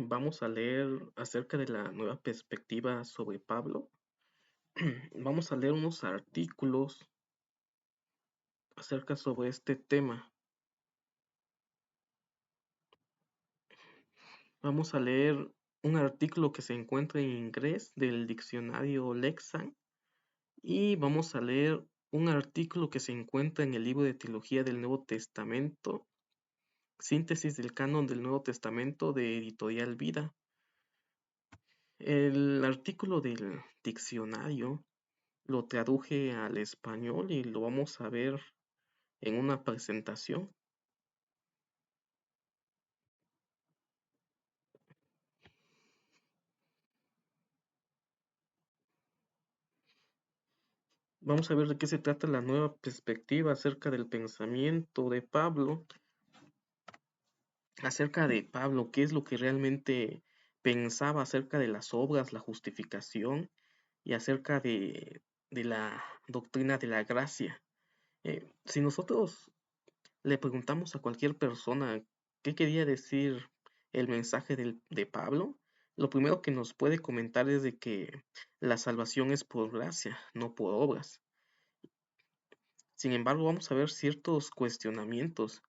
Vamos a leer acerca de la nueva perspectiva sobre Pablo. Vamos a leer unos artículos acerca sobre este tema. Vamos a leer un artículo que se encuentra en inglés del diccionario Lexan y vamos a leer un artículo que se encuentra en el libro de teología del Nuevo Testamento, síntesis del canon del Nuevo Testamento de Editorial Vida. El artículo del diccionario lo traduje al español y lo vamos a ver en una presentación. Vamos a ver de qué se trata la nueva perspectiva acerca del pensamiento de Pablo, qué es lo que realmente pensaba acerca de las obras, la justificación y acerca de la doctrina de la gracia. Si nosotros le preguntamos a cualquier persona qué quería decir el mensaje de Pablo, lo primero que nos puede comentar es de que la salvación es por gracia, no por obras. Sin embargo, vamos a ver ciertos cuestionamientos,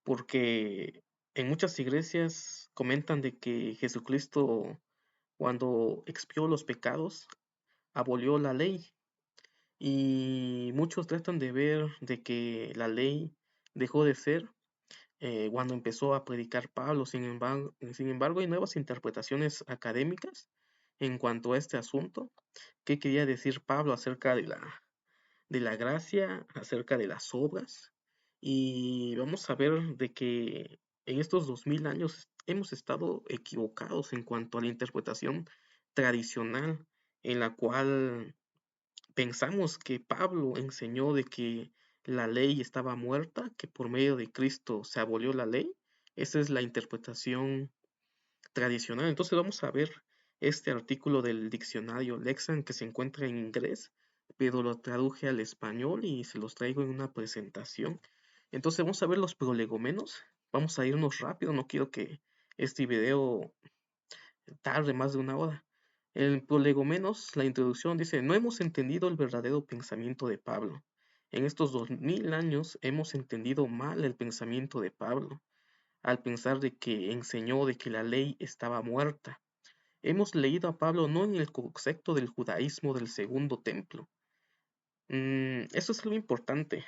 porque en muchas iglesias comentan de que Jesucristo, cuando expió los pecados, abolió la ley, y muchos tratan de ver de que la ley dejó de ser cuando empezó a predicar Pablo. Sin embargo, hay nuevas interpretaciones académicas en cuanto a este asunto. ¿Qué quería decir Pablo acerca de la gracia, acerca de las obras? Y vamos a ver de que en estos 2000 años hemos estado equivocados en cuanto a la interpretación tradicional, en la cual pensamos que Pablo enseñó de que la ley estaba muerta, que por medio de Cristo se abolió la ley. Esa es la interpretación tradicional. Entonces vamos a ver este artículo del diccionario Lexan que se encuentra en inglés, pero lo traduje al español y se los traigo en una presentación. Entonces vamos a ver los prolegomenos. Vamos a irnos rápido, no quiero que este video tarde más de una hora. El prolegomenos, la introducción dice: no hemos entendido el verdadero pensamiento de Pablo. En estos 2000 años hemos entendido mal el pensamiento de Pablo, al pensar de que enseñó de que la ley estaba muerta. Hemos leído a Pablo no en el concepto del judaísmo del segundo templo. Eso es lo importante.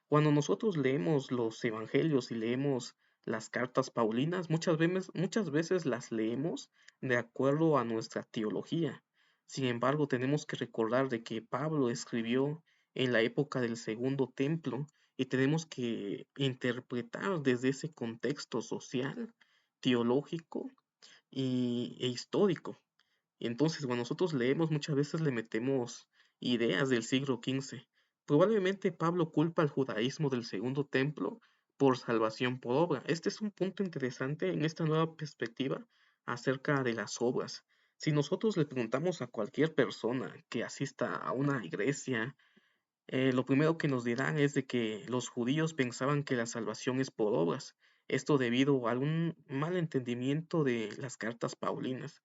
Cuando nosotros leemos los evangelios y leemos las cartas paulinas, muchas veces las leemos de acuerdo a nuestra teología. Sin embargo, tenemos que recordar de que Pablo escribió en la época del segundo templo y tenemos que interpretar desde ese contexto social, teológico e histórico. Y entonces, cuando nosotros leemos, muchas veces le metemos ideas del siglo XV. Probablemente Pablo culpa al judaísmo del segundo templo por salvación por obra. Este es un punto interesante en esta nueva perspectiva acerca de las obras. Si nosotros le preguntamos a cualquier persona que asista a una iglesia, lo primero que nos dirán es de que los judíos pensaban que la salvación es por obras. Esto debido a algún mal entendimiento de las cartas paulinas.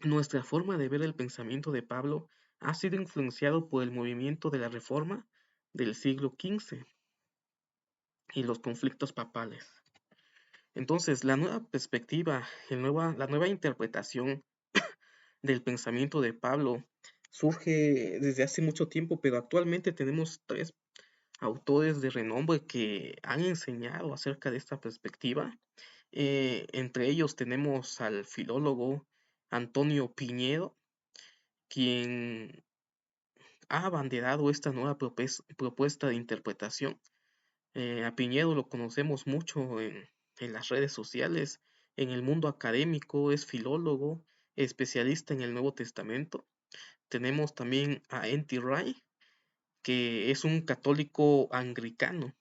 Nuestra forma de ver el pensamiento de Pablo ha sido influenciado por el movimiento de la Reforma del siglo XV y los conflictos papales. Entonces, la nueva perspectiva, la nueva interpretación del pensamiento de Pablo surge desde hace mucho tiempo, pero actualmente tenemos tres autores de renombre que han enseñado acerca de esta perspectiva. Entre ellos tenemos al filólogo Antonio Piñero, quien ha abanderado esta nueva propuesta de interpretación. A Piñero lo conocemos mucho en las redes sociales, en el mundo académico, es filólogo, especialista en el Nuevo Testamento. Tenemos también a N.T. Wright, que es un católico anglicano,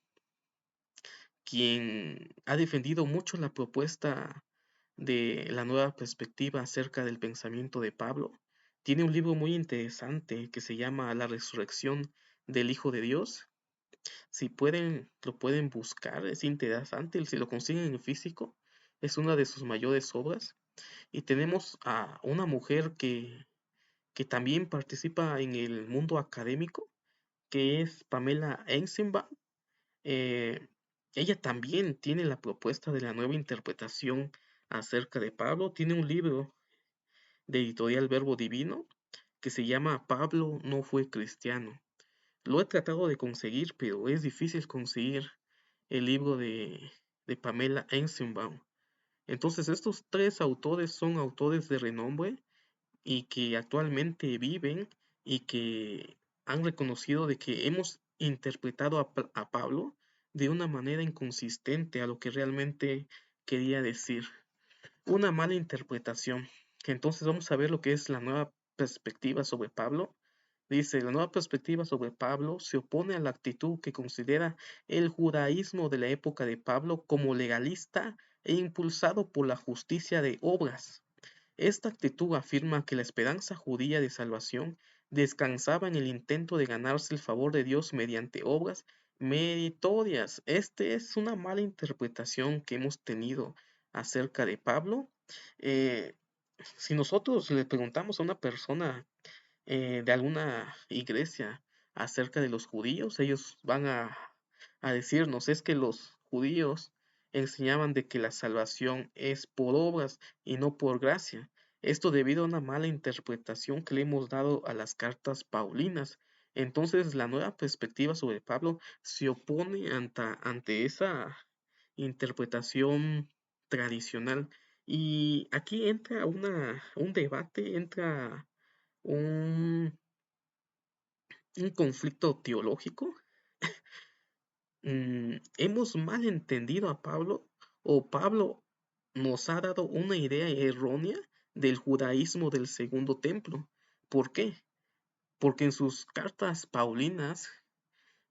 quien ha defendido mucho la propuesta de la nueva perspectiva acerca del pensamiento de Pablo. Tiene un libro muy interesante que se llama La resurrección del Hijo de Dios. Si pueden, lo pueden buscar, es interesante. Si lo consiguen en físico, es una de sus mayores obras. Y tenemos a una mujer que también participa en el mundo académico, que es Pamela Eisenbach. Eh, Ella también tiene la propuesta de la nueva interpretación acerca de Pablo. Tiene un libro de editorial Verbo Divino que se llama Pablo no fue cristiano. Lo he tratado de conseguir, pero es difícil conseguir el libro de Pamela Eisenbaum. Entonces, estos tres autores son autores de renombre y que actualmente viven y que han reconocido de que hemos interpretado a Pablo de una manera inconsistente a lo que realmente quería decir. Una mala interpretación. Entonces vamos a ver lo que es la nueva perspectiva sobre Pablo. Dice, la nueva perspectiva sobre Pablo se opone a la actitud que considera el judaísmo de la época de Pablo como legalista e impulsado por la justicia de obras. Esta actitud afirma que la esperanza judía de salvación descansaba en el intento de ganarse el favor de Dios mediante obras meritorias. Esta es una mala interpretación que hemos tenido acerca de Pablo. Eh, si nosotros le preguntamos a una persona de alguna iglesia acerca de los judíos, ellos van a decirnos, es que los judíos enseñaban de que la salvación es por obras y no por gracia. Esto debido a una mala interpretación que le hemos dado a las cartas paulinas. Entonces, la nueva perspectiva sobre Pablo se opone ante esa interpretación tradicional. Y aquí entra un debate, entra un, un conflicto teológico. ¿Hemos mal entendido a Pablo o Pablo nos ha dado una idea errónea del judaísmo del segundo templo? ¿Por qué? Porque en sus cartas paulinas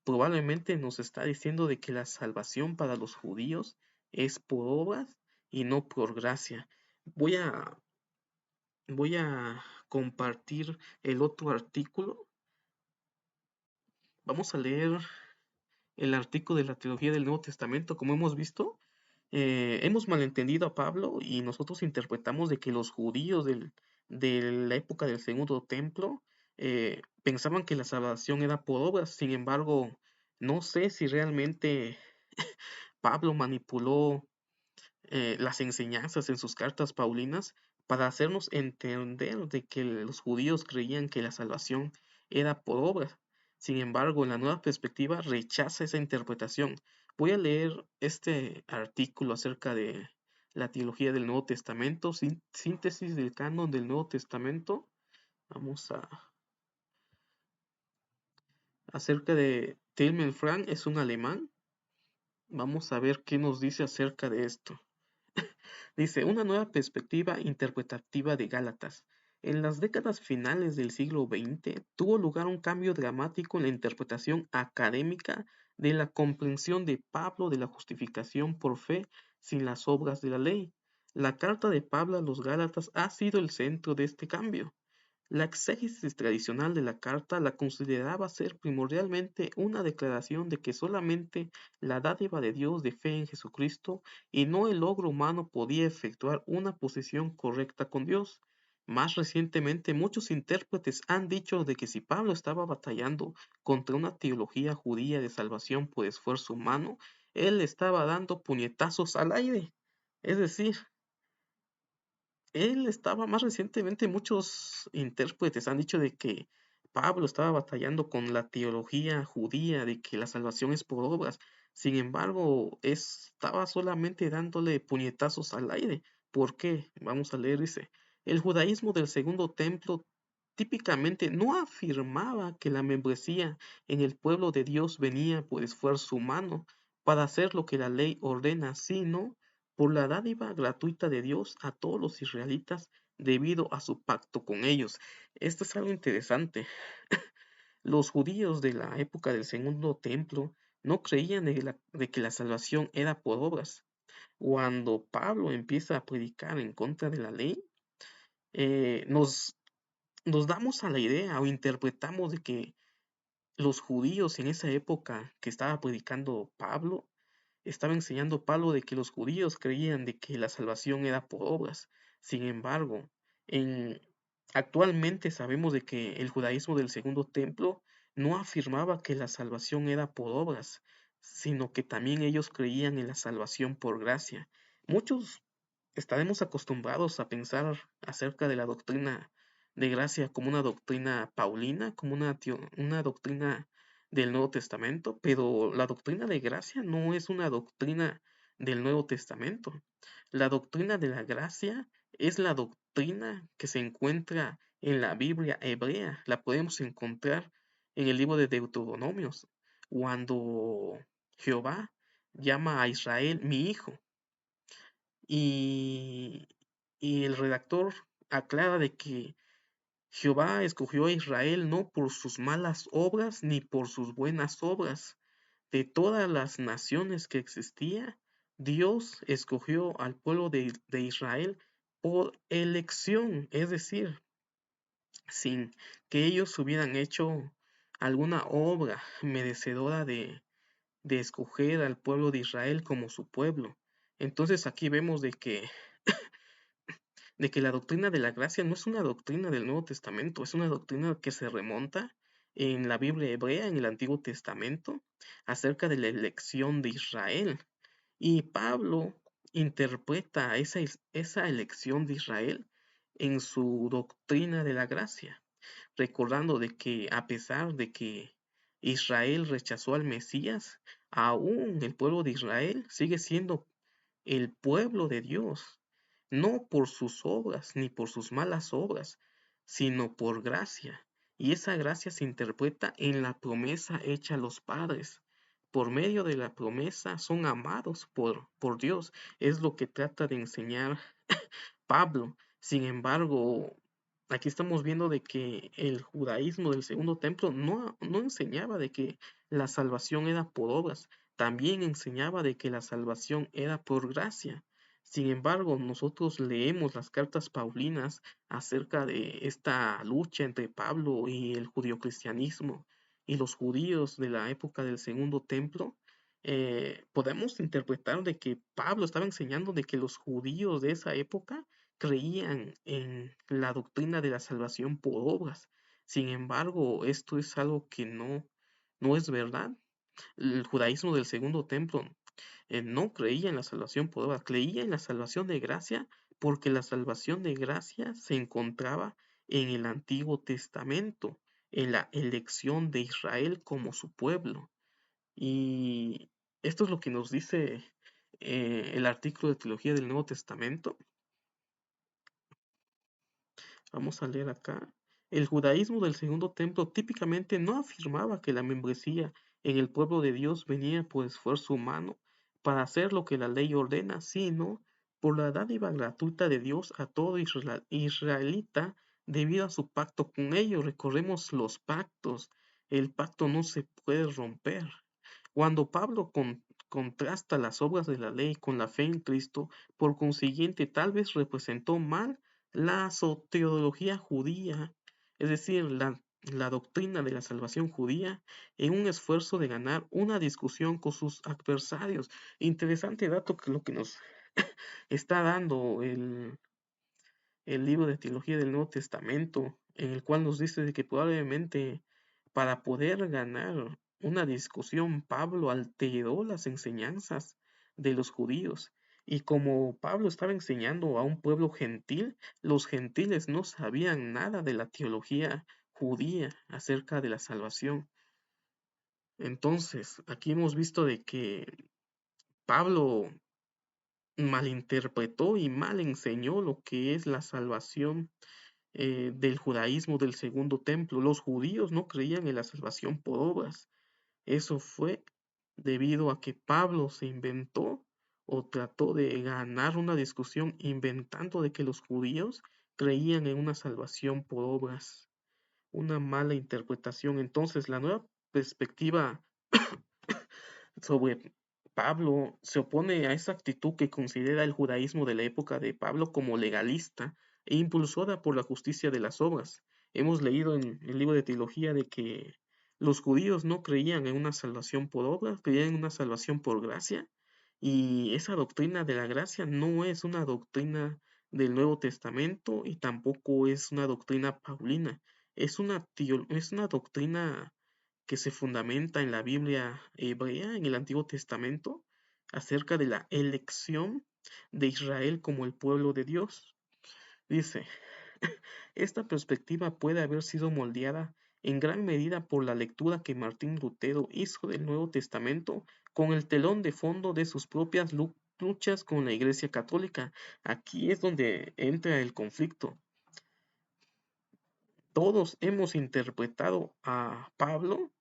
probablemente nos está diciendo de que la salvación para los judíos es por obras y no por gracia. Voy a, voy a compartir el otro artículo. Vamos a leer el artículo de la teología del Nuevo Testamento. Como hemos visto, hemos malentendido a Pablo y nosotros interpretamos de que los judíos de la época del segundo templo pensaban que la salvación era por obras. Sin embargo, no sé si realmente Pablo manipuló las enseñanzas en sus cartas paulinas para hacernos entender de que los judíos creían que la salvación era por obras. Sin embargo, en la nueva perspectiva rechaza esa interpretación. Voy a leer este artículo acerca de la teología del Nuevo Testamento, síntesis del canon del Nuevo Testamento. Vamos a acerca de Tilman Frank, es un alemán. Vamos a ver qué nos dice acerca de esto. Dice, una nueva perspectiva interpretativa de Gálatas. En las décadas finales del siglo XX tuvo lugar un cambio dramático en la interpretación académica de la comprensión de Pablo de la justificación por fe sin las obras de la ley. La carta de Pablo a los Gálatas ha sido el centro de este cambio. La exégesis tradicional de la carta la consideraba ser primordialmente una declaración de que solamente la dádiva de Dios de fe en Jesucristo y no el logro humano podía efectuar una posición correcta con Dios. Más recientemente, muchos intérpretes han dicho de que si Pablo estaba batallando contra una teología judía de salvación por esfuerzo humano, él estaba dando puñetazos al aire. Es decir, él estaba más recientemente, muchos intérpretes han dicho de que Pablo estaba batallando con la teología judía de que la salvación es por obras. Sin embargo, estaba solamente dándole puñetazos al aire. ¿Por qué? Vamos a leer, dice, el judaísmo del segundo templo típicamente no afirmaba que la membresía en el pueblo de Dios venía por esfuerzo humano para hacer lo que la ley ordena, sino por la dádiva gratuita de Dios a todos los israelitas debido a su pacto con ellos. Esto es algo interesante. Los judíos de la época del segundo templo no creían de que la salvación era por obras. Cuando Pablo empieza a predicar en contra de la ley, eh, nos, nos damos a la idea o interpretamos de que los judíos en esa época que estaba predicando Pablo estaba enseñando Pablo de que los judíos creían de que la salvación era por obras. Sin embargo, en, actualmente sabemos de que el judaísmo del segundo templo no afirmaba que la salvación era por obras, sino que también ellos creían en la salvación por gracia. Muchos estaremos acostumbrados a pensar acerca de la doctrina de gracia como una doctrina paulina, como una doctrina del Nuevo Testamento, pero la doctrina de gracia no es una doctrina del Nuevo Testamento. La doctrina de la gracia es la doctrina que se encuentra en la Biblia hebrea. La podemos encontrar en el libro de Deuteronomios, cuando Jehová llama a Israel mi hijo. Y, y el redactor aclara de que Jehová escogió a Israel no por sus malas obras ni por sus buenas obras. De todas las naciones que existía, Dios escogió al pueblo de Israel por elección, es decir, sin que ellos hubieran hecho alguna obra merecedora de escoger al pueblo de Israel como su pueblo. Entonces aquí vemos de que la doctrina de la gracia no es una doctrina del Nuevo Testamento, es una doctrina que se remonta en la Biblia hebrea, en el Antiguo Testamento, acerca de la elección de Israel. Y Pablo interpreta esa elección de Israel en su doctrina de la gracia, recordando de que a pesar de que Israel rechazó al Mesías, aún el pueblo de Israel sigue siendo el pueblo de Dios, no por sus obras ni por sus malas obras, sino por gracia. Y esa gracia se interpreta en la promesa hecha a los padres. Por medio de la promesa son amados por Dios. Es lo que trata de enseñar Pablo. Sin embargo, aquí estamos viendo de que el judaísmo del segundo templo no enseñaba de que la salvación era por obras, también enseñaba de que la salvación era por gracia. Sin embargo, nosotros leemos las cartas paulinas acerca de esta lucha entre Pablo y el judio-cristianismo y los judíos de la época del segundo templo. Podemos interpretar de que Pablo estaba enseñando de que los judíos de esa época creían en la doctrina de la salvación por obras. Sin embargo, esto es algo que no es verdad. El judaísmo del segundo templo no creía en la salvación por obras, creía en la salvación de gracia porque la salvación de gracia se encontraba en el Antiguo Testamento, en la elección de Israel como su pueblo. Y esto es lo que nos dice el artículo de teología del Nuevo Testamento. Vamos a leer acá. El judaísmo del segundo templo típicamente no afirmaba que la membresía en el pueblo de Dios venía por esfuerzo humano para hacer lo que la ley ordena, sino por la dádiva gratuita de Dios a todo israelita debido a su pacto con ellos. Recordemos los pactos. El pacto no se puede romper. Cuando Pablo contrasta las obras de la ley con la fe en Cristo, por consiguiente, tal vez representó mal la soteriología judía, es decir, la doctrina de la salvación judía, en un esfuerzo de ganar una discusión con sus adversarios. Interesante dato que lo que nos está dando el libro de teología del Nuevo Testamento, en el cual nos dice de que probablemente para poder ganar una discusión, Pablo alteró las enseñanzas de los judíos. Y como Pablo estaba enseñando a un pueblo gentil, los gentiles no sabían nada de la teología judía acerca de la salvación. Entonces, aquí hemos visto de que Pablo malinterpretó y mal enseñó lo que es la salvación del judaísmo del segundo templo. Los judíos no creían en la salvación por obras. Eso fue debido a que Pablo se inventó o trató de ganar una discusión inventando de que los judíos creían en una salvación por obras. Una mala interpretación. Entonces, la nueva perspectiva sobre Pablo se opone a esa actitud que considera el judaísmo de la época de Pablo como legalista e impulsora por la justicia de las obras. Hemos leído en el libro de teología de que los judíos no creían en una salvación por obras, creían en una salvación por gracia, Y esa doctrina de la gracia no es una doctrina del Nuevo Testamento y tampoco es una doctrina paulina. Es una doctrina que se fundamenta en la Biblia hebrea, en el Antiguo Testamento, acerca de la elección de Israel como el pueblo de Dios. Dice, esta perspectiva puede haber sido moldeada en gran medida por la lectura que Martín Lutero hizo del Nuevo Testamento con el telón de fondo de sus propias luchas con la Iglesia Católica. Aquí es donde entra el conflicto. Todos hemos interpretado a Pablo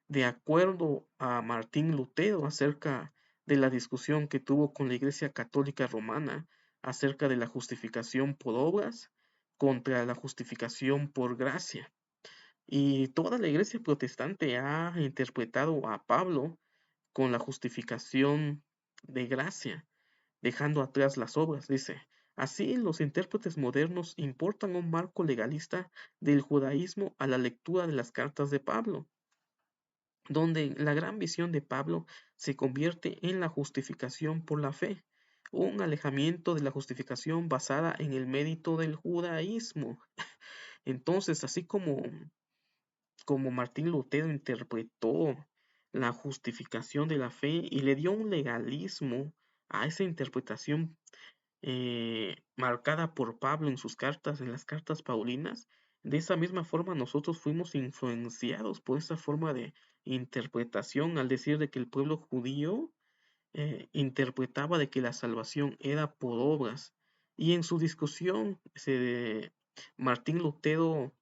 de acuerdo a Martín Lutero acerca de la discusión que tuvo con la Iglesia Católica Romana acerca de la justificación por obras contra la justificación por gracia. Y toda la Iglesia protestante ha interpretado a Pablo con la justificación de gracia, dejando atrás las obras, dice. Así, los intérpretes modernos importan un marco legalista del judaísmo a la lectura de las cartas de Pablo, donde la gran visión de Pablo se convierte en la justificación por la fe, un alejamiento de la justificación basada en el mérito del judaísmo. Entonces, así como Martín Lutero interpretó la justificación de la fe y le dio un legalismo a esa interpretación marcada por Pablo en sus cartas, en las cartas paulinas, de esa misma forma nosotros fuimos influenciados por esa forma de interpretación al decir de que el pueblo judío interpretaba de que la salvación era por obras. Y en su discusión, Martín Lutero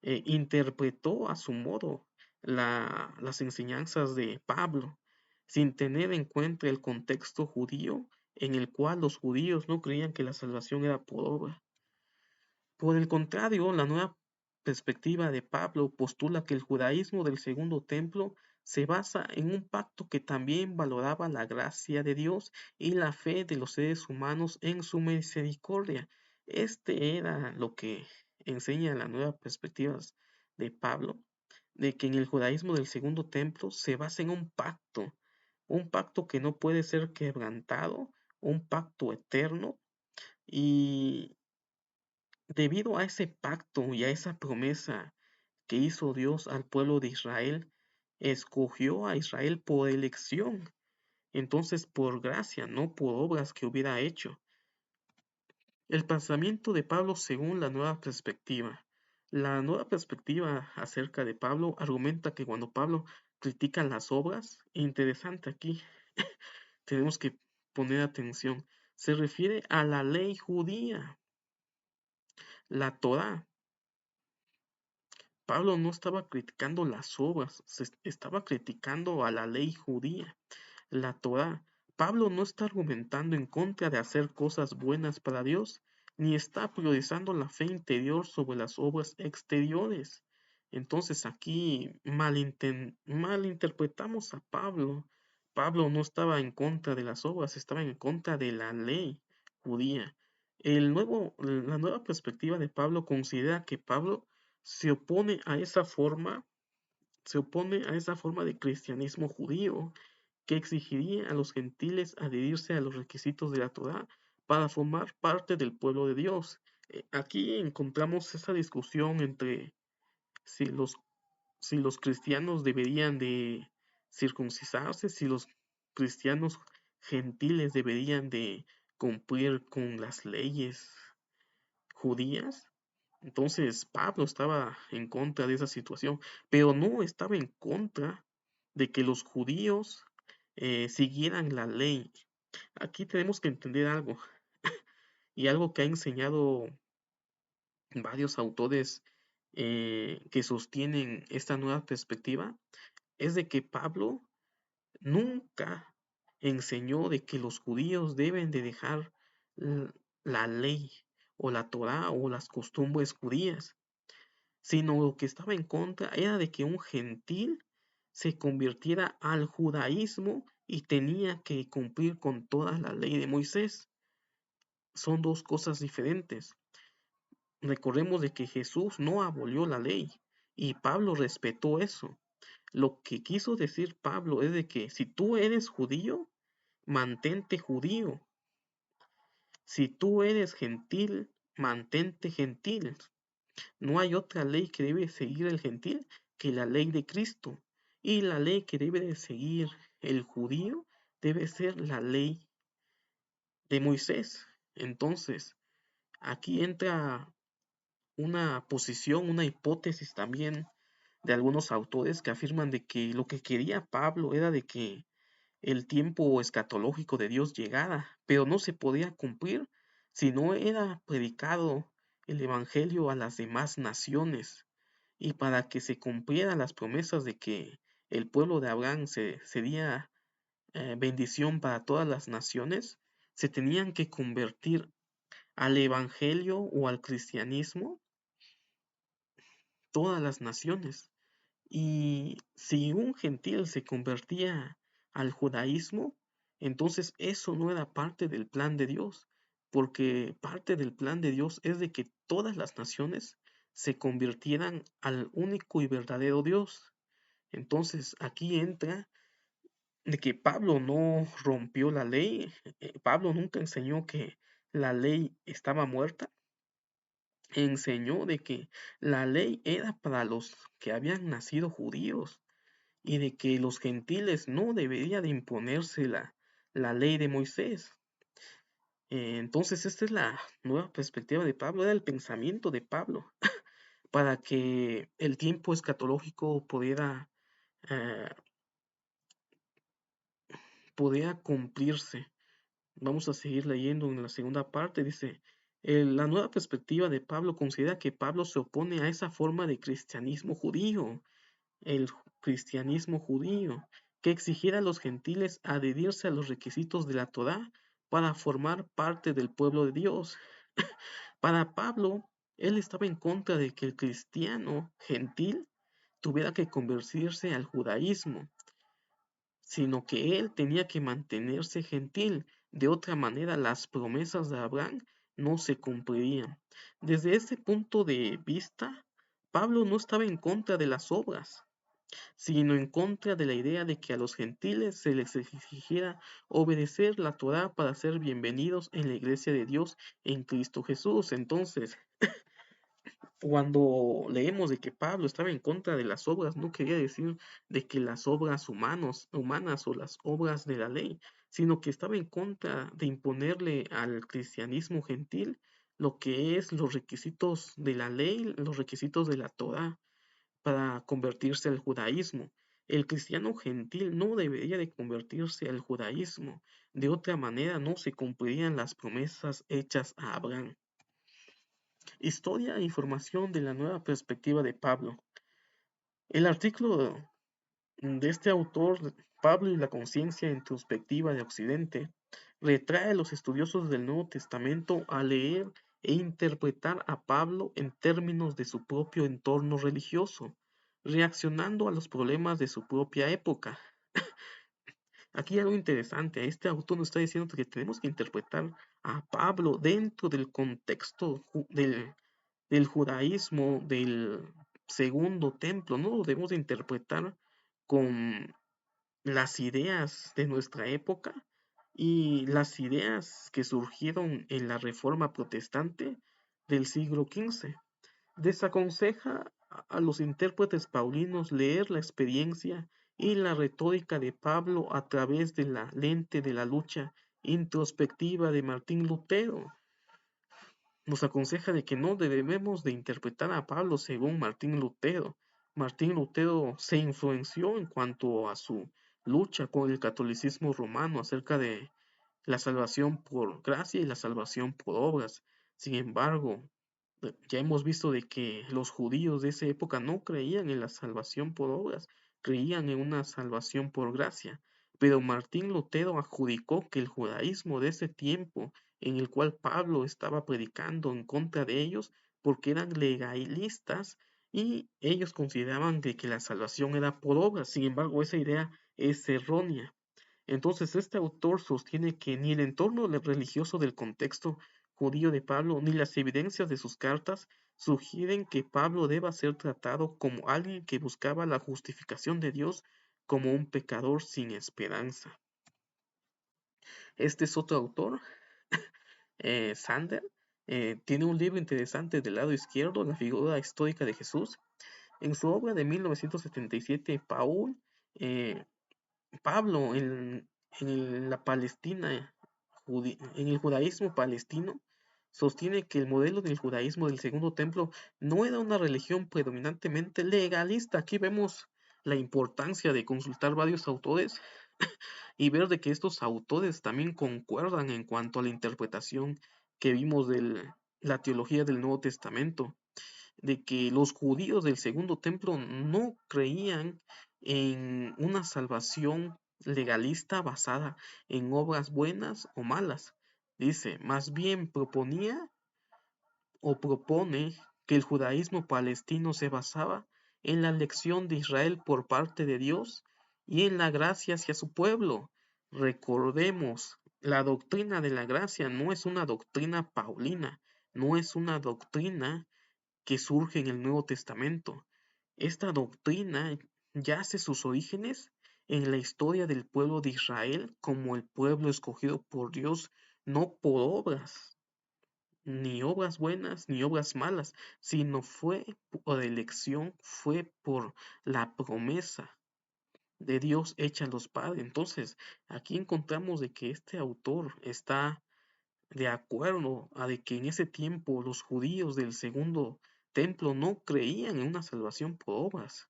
interpretó a su modo las enseñanzas de Pablo, sin tener en cuenta el contexto judío en el cual los judíos no creían que la salvación era por obra. Por el contrario, la nueva perspectiva de Pablo postula que el judaísmo del segundo templo se basa en un pacto que también valoraba la gracia de Dios y la fe de los seres humanos en su misericordia. Este era lo que enseña las nuevas perspectivas de Pablo, de que en el judaísmo del segundo templo se basa en un pacto que no puede ser quebrantado, un pacto eterno, y debido a ese pacto y a esa promesa que hizo Dios al pueblo de Israel, escogió a Israel por elección, entonces por gracia, no por obras que hubiera hecho. El pensamiento de Pablo según la nueva perspectiva. La nueva perspectiva acerca de Pablo argumenta que cuando Pablo critica las obras, interesante aquí, tenemos que poner atención, se refiere a la ley judía, la Torá. Pablo no estaba criticando las obras, estaba criticando a la ley judía, la Torá. Pablo no está argumentando en contra de hacer cosas buenas para Dios, ni está priorizando la fe interior sobre las obras exteriores. Entonces aquí malinterpretamos a Pablo. Pablo no estaba en contra de las obras, estaba en contra de la ley judía. La nueva perspectiva de Pablo considera que Pablo se opone a esa forma, se opone a esa forma de cristianismo judío que exigiría a los gentiles adherirse a los requisitos de la Torá para formar parte del pueblo de Dios. Aquí encontramos esa discusión entre si los, si los cristianos deberían de circuncidarse, si los cristianos gentiles deberían de cumplir con las leyes judías. Entonces Pablo estaba en contra de esa situación, pero no estaba en contra de que los judíos siguieran la ley. Aquí tenemos que entender algo, y algo que ha enseñado varios autores que sostienen esta nueva perspectiva, es de que Pablo nunca enseñó de que los judíos deben de dejar la ley o la Torá o las costumbres judías, sino lo que estaba en contra era de que un gentil se convirtiera al judaísmo y tenía que cumplir con toda la ley de Moisés. Son dos cosas diferentes. Recordemos de que Jesús no abolió la ley y Pablo respetó eso. Lo que quiso decir Pablo es de que si tú eres judío, mantente judío. Si tú eres gentil, mantente gentil. No hay otra ley que debe seguir el gentil que la ley de Cristo. Y la ley que debe de seguir el judío debe ser la ley de Moisés. Entonces, aquí entra una posición, una hipótesis también de algunos autores que afirman de que lo que quería Pablo era de que el tiempo escatológico de Dios llegara, pero no se podía cumplir si no era predicado el evangelio a las demás naciones. Y para que se cumplieran las promesas de que el pueblo de Abraham sería bendición para todas las naciones, se tenían que convertir al evangelio o al cristianismo todas las naciones. Y si un gentil se convertía al judaísmo, entonces eso no era parte del plan de Dios, porque parte del plan de Dios es de que todas las naciones se convirtieran al único y verdadero Dios. Entonces aquí entra de que Pablo no rompió la ley, Pablo nunca enseñó que la ley estaba muerta, enseñó de que la ley era para los que habían nacido judíos y de que los gentiles no debería de imponerse la ley de Moisés. Entonces esta es la nueva perspectiva de Pablo, era el pensamiento de Pablo para que el tiempo escatológico eh, pudiera cumplirse. Vamos a seguir leyendo en la segunda parte. Dice, la nueva perspectiva de Pablo considera que Pablo se opone a esa forma de cristianismo judío, el cristianismo judío, que exigiera a los gentiles adherirse a los requisitos de la Torá para formar parte del pueblo de Dios. Para Pablo, él estaba en contra de que el cristiano gentil tuviera que convertirse al judaísmo, sino que él tenía que mantenerse gentil. De otra manera, las promesas de Abraham no se cumplirían. Desde ese punto de vista, Pablo no estaba en contra de las obras, sino en contra de la idea de que a los gentiles se les exigiera obedecer la Torá para ser bienvenidos en la iglesia de Dios en Cristo Jesús. Entonces, cuando leemos de que Pablo estaba en contra de las obras, no quería decir de que las obras humanas o las obras de la ley, sino que estaba en contra de imponerle al cristianismo gentil lo que es los requisitos de la ley, los requisitos de la Torá para convertirse al judaísmo. El cristiano gentil no debería de convertirse al judaísmo, de otra manera no se cumplirían las promesas hechas a Abraham. Historia e información de la nueva perspectiva de Pablo. El artículo de este autor, Pablo y la conciencia introspectiva de Occidente, retrae a los estudiosos del Nuevo Testamento a leer e interpretar a Pablo en términos de su propio entorno religioso, reaccionando a los problemas de su propia época. Aquí hay algo interesante, este autor nos está diciendo que tenemos que interpretar a Pablo dentro del contexto del judaísmo, del segundo templo, no lo debemos de interpretar con las ideas de nuestra época y las ideas que surgieron en la Reforma Protestante del siglo XV. Desaconseja a los intérpretes paulinos leer la experiencia y la retórica de Pablo a través de la lente de la lucha introspectiva de Martín Lutero. Nos aconseja de que no debemos de interpretar a Pablo según Martín Lutero. Martín Lutero se influenció en cuanto a su lucha con el catolicismo romano acerca de la salvación por gracia y la salvación por obras. Sin embargo, ya hemos visto de que los judíos de esa época no creían en la salvación por obras, creían en una salvación por gracia. Pero Martín Lutero adjudicó que el judaísmo de ese tiempo, en el cual Pablo estaba predicando en contra de ellos, porque eran legalistas y ellos consideraban que la salvación era por obras. Sin embargo, esa idea es errónea. Entonces, este autor sostiene que ni el entorno religioso del contexto judío de Pablo, ni las evidencias de sus cartas sugieren que Pablo deba ser tratado como alguien que buscaba la justificación de Dios como un pecador sin esperanza. Este es otro autor, Sander. Tiene un libro interesante del lado izquierdo, La figura histórica de Jesús. En su obra de 1977, Pablo en la Palestina, en el judaísmo palestino, sostiene que el modelo del judaísmo del segundo templo no era una religión predominantemente legalista. Aquí vemos la importancia de consultar varios autores y ver de que estos autores también concuerdan en cuanto a la interpretación que vimos de la teología del Nuevo Testamento, de que los judíos del segundo templo no creían en una salvación legalista basada en obras buenas o malas. Dice, más bien proponía o propone que el judaísmo palestino se basaba en la elección de Israel por parte de Dios y en la gracia hacia su pueblo. Recordemos, la doctrina de la gracia no es una doctrina paulina, no es una doctrina que surge en el Nuevo Testamento. Esta doctrina yace sus orígenes en la historia del pueblo de Israel como el pueblo escogido por Dios, no por obras, ni obras buenas ni obras malas, sino fue por elección, fue por la promesa de Dios hecha a los padres. Entonces, aquí encontramos de que este autor está de acuerdo a de que en ese tiempo los judíos del segundo templo no creían en una salvación por obras.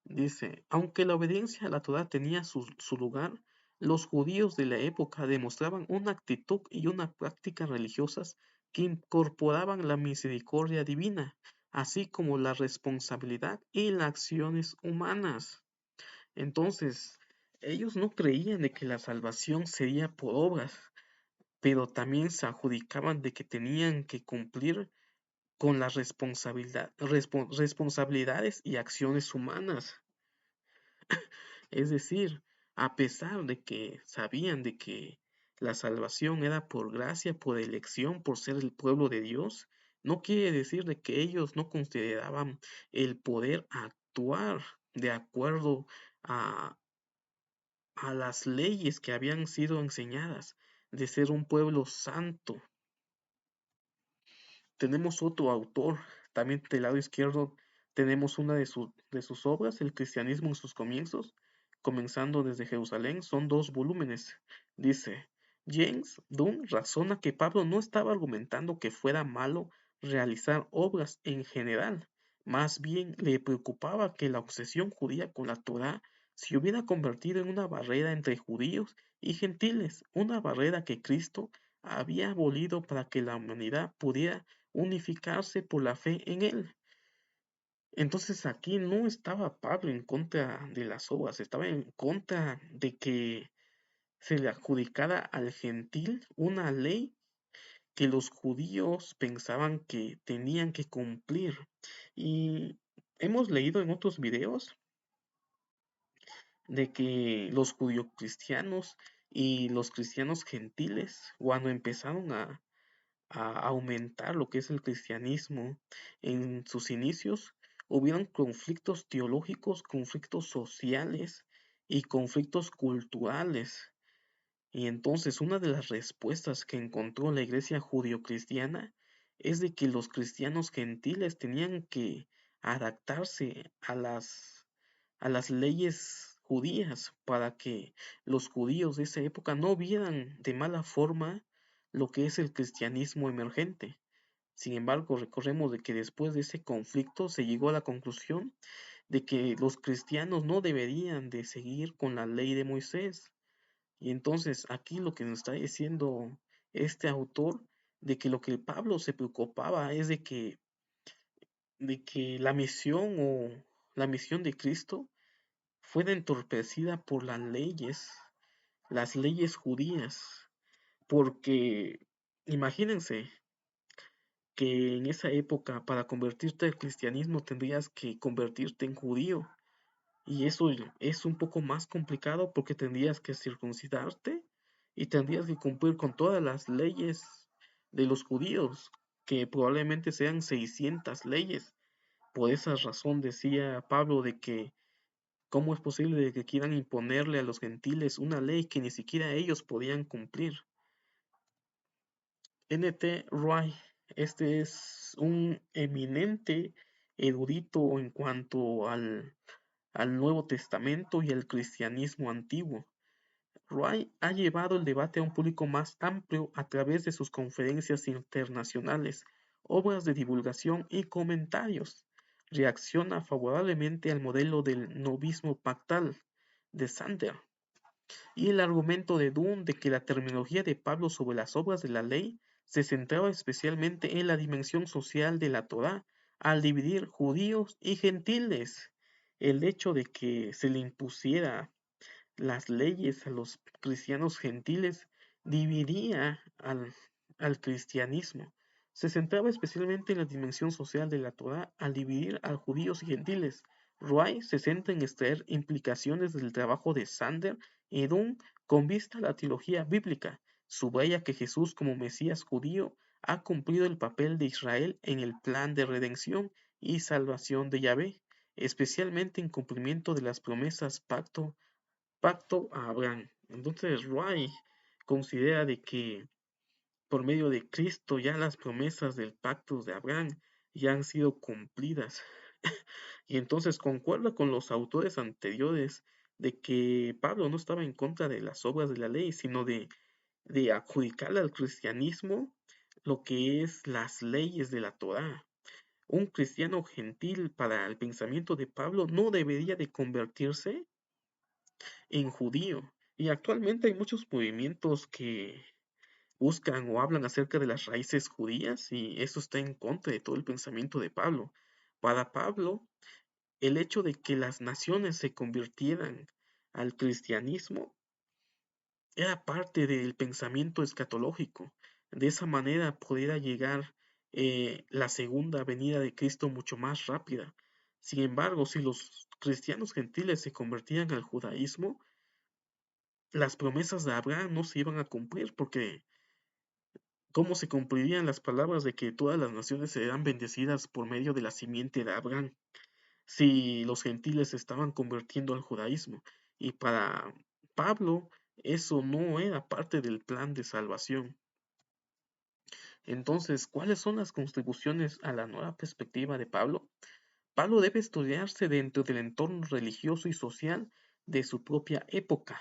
Dice, aunque la obediencia a la Torá tenía su lugar, los judíos de la época demostraban una actitud y una práctica religiosas que incorporaban la misericordia divina, así como la responsabilidad y las acciones humanas. Entonces, ellos no creían de que la salvación sería por obras, pero también se adjudicaban de que tenían que cumplir con las responsabilidades y acciones humanas. Es decir, a pesar de que sabían de que la salvación era por gracia, por elección, por ser el pueblo de Dios, no quiere decir de que ellos no consideraban el poder actuar de acuerdo a, a las leyes que habían sido enseñadas, de ser un pueblo santo. Tenemos otro autor, también del lado izquierdo tenemos una de sus obras, El cristianismo en sus comienzos, comenzando desde Jerusalén, son 2 volúmenes. Dice, James Dunn razona que Pablo no estaba argumentando que fuera malo realizar obras en general, más bien le preocupaba que la obsesión judía con la Torá se hubiera convertido en una barrera entre judíos y gentiles, una barrera que Cristo había abolido para que la humanidad pudiera unificarse por la fe en él. Entonces aquí no estaba Pablo en contra de las obras, estaba en contra de que se le adjudicara al gentil una ley que los judíos pensaban que tenían que cumplir. Y hemos leído en otros videos de que los judíos cristianos y los cristianos gentiles, cuando empezaron a aumentar lo que es el cristianismo en sus inicios, hubieron conflictos teológicos, conflictos sociales y conflictos culturales. Y entonces una de las respuestas que encontró la iglesia judio-cristiana es de que los cristianos gentiles tenían que adaptarse a las leyes judías para que los judíos de esa época no vieran de mala forma lo que es el cristianismo emergente. Sin embargo, recordemos de que después de ese conflicto se llegó a la conclusión de que los cristianos no deberían de seguir con la ley de Moisés. Y entonces aquí lo que nos está diciendo este autor, de que lo que Pablo se preocupaba es de que la misión de Cristo fuera entorpecida por las leyes judías, porque imagínense que en esa época para convertirte al cristianismo tendrías que convertirte en judío, y eso es un poco más complicado porque tendrías que circuncidarte y tendrías que cumplir con todas las leyes de los judíos, que probablemente sean 600 leyes. Por esa razón decía Pablo de que ¿Cómo es posible de que quieran imponerle a los gentiles una ley que ni siquiera ellos podían cumplir? N.T. Wright, este es un eminente erudito en cuanto al Nuevo Testamento y al cristianismo antiguo. Wright ha llevado el debate a un público más amplio a través de sus conferencias internacionales, obras de divulgación y comentarios. Reacciona favorablemente al modelo del novismo pactal de Sander y el argumento de Dunn de que la terminología de Pablo sobre las obras de la ley se centraba especialmente en la dimensión social de la Torá al dividir judíos y gentiles. El hecho de que se le impusiera las leyes a los cristianos gentiles dividía al cristianismo. Se centraba especialmente en la dimensión social de la Torá al dividir a judíos y gentiles. Roy se centra en extraer implicaciones del trabajo de Sander y Dunn con vista a la teología bíblica. Subraya que Jesús como Mesías judío ha cumplido el papel de Israel en el plan de redención y salvación de Yahvé, especialmente en cumplimiento de las promesas pacto a Abraham. Entonces, Ray considera de que por medio de Cristo ya las promesas del pacto de Abraham ya han sido cumplidas. Y entonces concuerda con los autores anteriores de que Pablo no estaba en contra de las obras de la ley, sino de adjudicarle al cristianismo lo que es las leyes de la Torá. Un cristiano gentil para el pensamiento de Pablo no debería de convertirse en judío. Y actualmente hay muchos movimientos que buscan o hablan acerca de las raíces judías y eso está en contra de todo el pensamiento de Pablo. Para Pablo, el hecho de que las naciones se convirtieran al cristianismo era parte del pensamiento escatológico. De esa manera pudiera llegar la segunda venida de Cristo mucho más rápida. Sin embargo, si los cristianos gentiles se convertían al judaísmo, las promesas de Abraham no se iban a cumplir, porque ¿cómo se cumplirían las palabras de que todas las naciones serán bendecidas por medio de la simiente de Abraham si los gentiles se estaban convirtiendo al judaísmo? Y para Pablo eso no era parte del plan de salvación. Entonces, ¿cuáles son las contribuciones a la nueva perspectiva de Pablo? Pablo debe estudiarse dentro del entorno religioso y social de su propia época.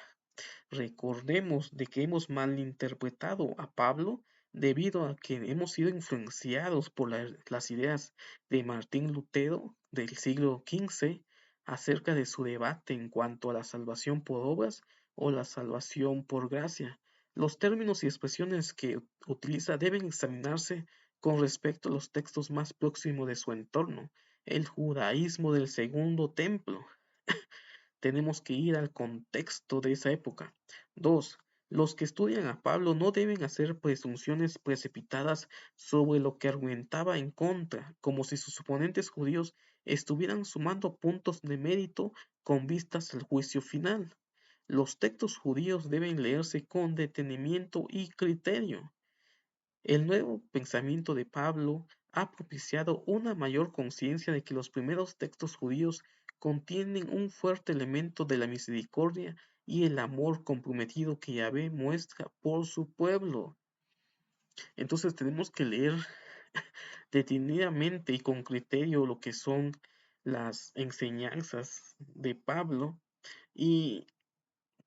Recordemos de que hemos malinterpretado a Pablo debido a que hemos sido influenciados por las ideas de Martín Lutero del siglo XV acerca de su debate en cuanto a la salvación por obras o la salvación por gracia. Los términos y expresiones que utiliza deben examinarse con respecto a los textos más próximos de su entorno, el judaísmo del segundo templo. Tenemos que ir al contexto de esa época. 2. Los que estudian a Pablo no deben hacer presunciones precipitadas sobre lo que argumentaba en contra, como si sus oponentes judíos estuvieran sumando puntos de mérito con vistas al juicio final. Los textos judíos deben leerse con detenimiento y criterio. El nuevo pensamiento de Pablo ha propiciado una mayor conciencia de que los primeros textos judíos contienen un fuerte elemento de la misericordia y el amor comprometido que Yahvé muestra por su pueblo. Entonces tenemos que leer detenidamente y con criterio lo que son las enseñanzas de Pablo y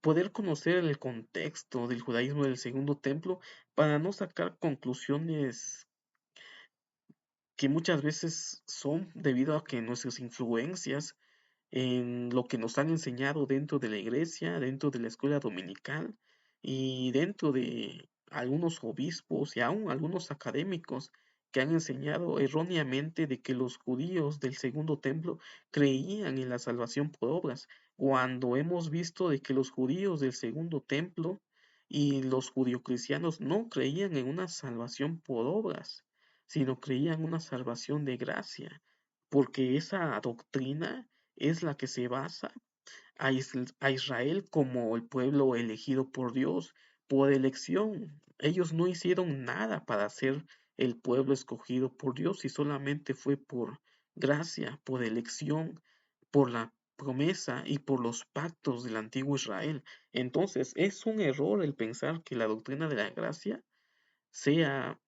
poder conocer el contexto del judaísmo del segundo templo para no sacar conclusiones que muchas veces son debido a que nuestras influencias en lo que nos han enseñado dentro de la iglesia, dentro de la escuela dominical y dentro de algunos obispos y aún algunos académicos que han enseñado erróneamente de que los judíos del segundo templo creían en la salvación por obras, cuando hemos visto de que los judíos del segundo templo y los judio-cristianos no creían en una salvación por obras, sino creían una salvación de gracia, porque esa doctrina es la que se basa a Israel como el pueblo elegido por Dios, por elección. Ellos no hicieron nada para ser el pueblo escogido por Dios y solamente fue por gracia, por elección, por la promesa y por los pactos del antiguo Israel. Entonces, es un error el pensar que la doctrina de la gracia sea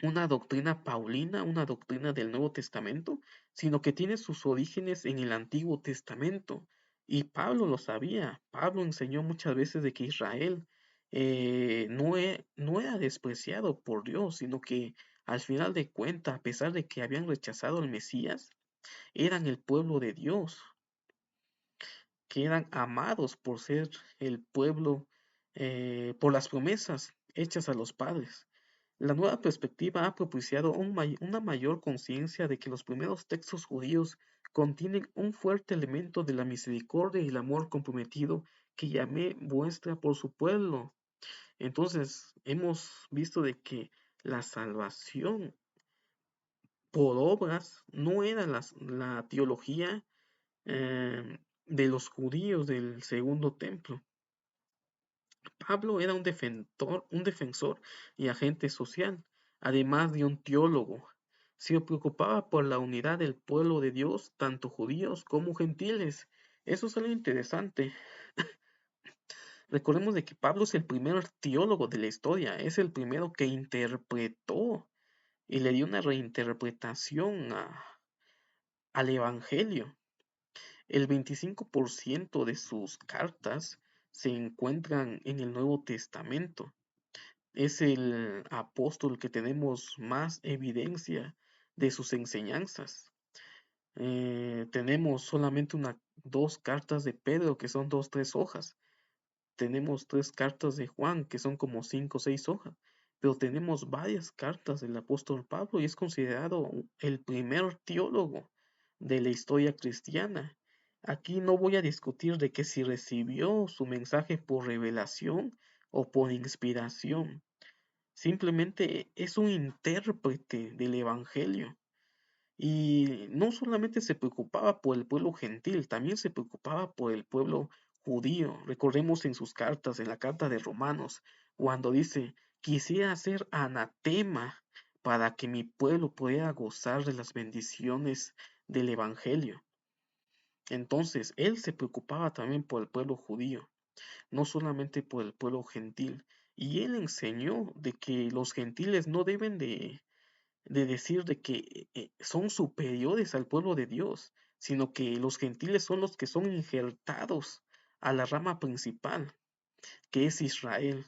una doctrina paulina, una doctrina del Nuevo Testamento, sino que tiene sus orígenes en el Antiguo Testamento. Y Pablo lo sabía. Pablo enseñó muchas veces de que Israel no era despreciado por Dios, sino que al final de cuentas, a pesar de que habían rechazado al Mesías, eran el pueblo de Dios, que eran amados por ser el pueblo, por las promesas hechas a los padres. La nueva perspectiva ha propiciado una mayor conciencia de que los primeros textos judíos contienen un fuerte elemento de la misericordia y el amor comprometido que Yahvé muestra por su pueblo. Entonces, hemos visto de que la salvación por obras no era la teología de los judíos del segundo templo. Pablo era un defensor y agente social, además de un teólogo. Se preocupaba por la unidad del pueblo de Dios, tanto judíos como gentiles. Eso es algo interesante. Recordemos de que Pablo es el primer teólogo de la historia, es el primero que interpretó y le dio una reinterpretación al Evangelio. El 25% de sus cartas se encuentran en el Nuevo Testamento. Es el apóstol que tenemos más evidencia de sus enseñanzas. Tenemos solamente dos cartas de Pedro, que son dos, tres hojas. Tenemos tres cartas de Juan, que son como cinco o seis hojas. Pero tenemos varias cartas del apóstol Pablo y es considerado el primer teólogo de la historia cristiana. Aquí no voy a discutir de que si recibió su mensaje por revelación o por inspiración. Simplemente es un intérprete del evangelio. Y no solamente se preocupaba por el pueblo gentil, también se preocupaba por el pueblo judío. Recordemos en sus cartas, en la carta de Romanos, cuando dice, quisiera ser anatema para que mi pueblo pudiera gozar de las bendiciones del evangelio. Entonces, él se preocupaba también por el pueblo judío, no solamente por el pueblo gentil. Y él enseñó de que los gentiles no deben de decir de que son superiores al pueblo de Dios, sino que los gentiles son los que son injertados a la rama principal, que es Israel,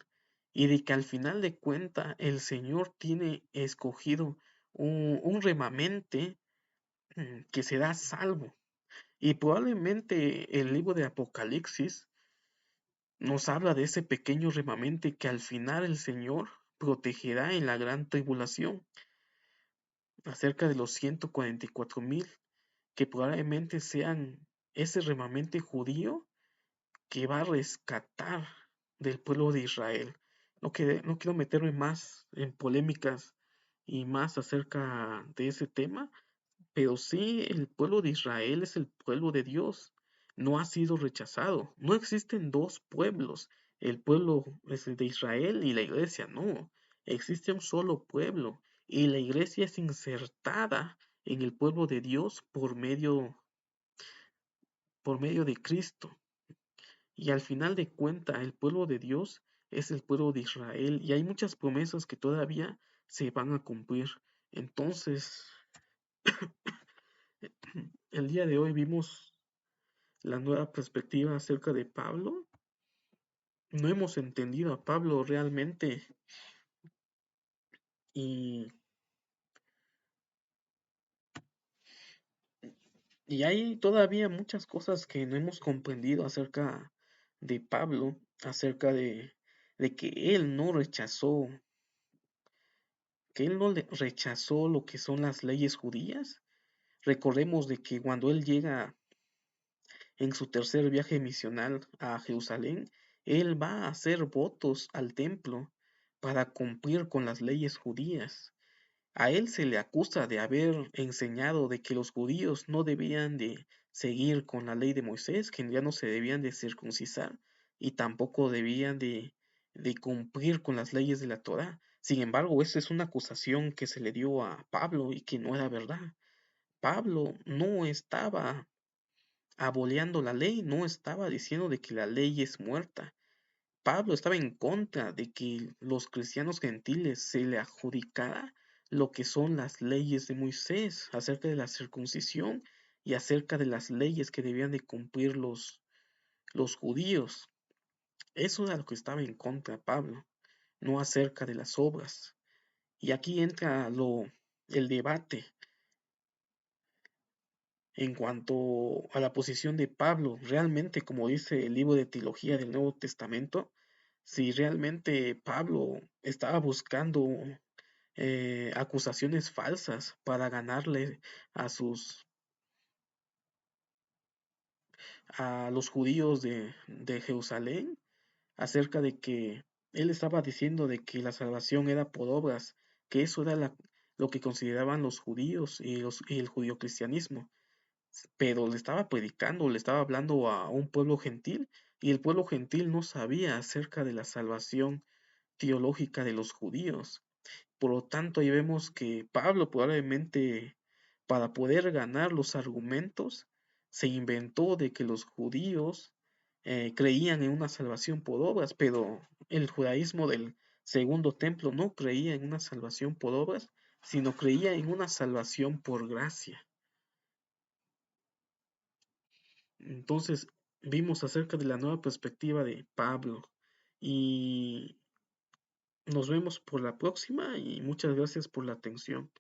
y de que al final de cuentas el Señor tiene escogido un remanente que será salvo. Y probablemente el libro de Apocalipsis nos habla de ese pequeño remanente que al final el Señor protegerá en la gran tribulación, acerca de los 144,000 que probablemente sean ese remanente judío que va a rescatar del pueblo de Israel. No quiero meterme más en polémicas y más acerca de ese tema, pero sí, el pueblo de Israel es el pueblo de Dios. No ha sido rechazado. No existen dos pueblos. El pueblo es el de Israel y la iglesia. No. Existe un solo pueblo. Y la iglesia es insertada en el pueblo de Dios por medio de Cristo. Y al final de cuentas, el pueblo de Dios es el pueblo de Israel. Y hay muchas promesas que todavía se van a cumplir. Entonces, el día de hoy vimos la nueva perspectiva acerca de Pablo. No hemos entendido a Pablo realmente y, y hay todavía muchas cosas que no hemos comprendido acerca de Pablo, acerca de que él no rechazó lo que son las leyes judías. Recordemos de que cuando él llega en su tercer viaje misional a Jerusalén, él va a hacer votos al templo para cumplir con las leyes judías. A él se le acusa de haber enseñado de que los judíos no debían de seguir con la ley de Moisés, que ya no se debían de circuncisar y tampoco debían de cumplir con las leyes de la Torá. Sin embargo, esa es una acusación que se le dio a Pablo y que no era verdad. Pablo no estaba aboleando la ley, no estaba diciendo de que la ley es muerta. Pablo estaba en contra de que los cristianos gentiles se le adjudicara lo que son las leyes de Moisés acerca de la circuncisión y acerca de las leyes que debían de cumplir los judíos. Eso era lo que estaba en contra Pablo, no acerca de las obras. Y aquí entra el debate en cuanto a la posición de Pablo, realmente, como dice el libro de teología del Nuevo Testamento, si realmente Pablo estaba buscando acusaciones falsas para ganarle a a los judíos de Jerusalén, acerca de que él estaba diciendo de que la salvación era por obras, que eso era lo que consideraban los judíos y el judío cristianismo, pero le estaba predicando, le estaba hablando a un pueblo gentil y el pueblo gentil no sabía acerca de la salvación teológica de los judíos. Por lo tanto, ahí vemos que Pablo probablemente para poder ganar los argumentos se inventó de que los judíos creían en una salvación por obras, pero el judaísmo del segundo templo no creía en una salvación por obras, sino creía en una salvación por gracia. Entonces, vimos acerca de la nueva perspectiva de Pablo y nos vemos por la próxima y muchas gracias por la atención.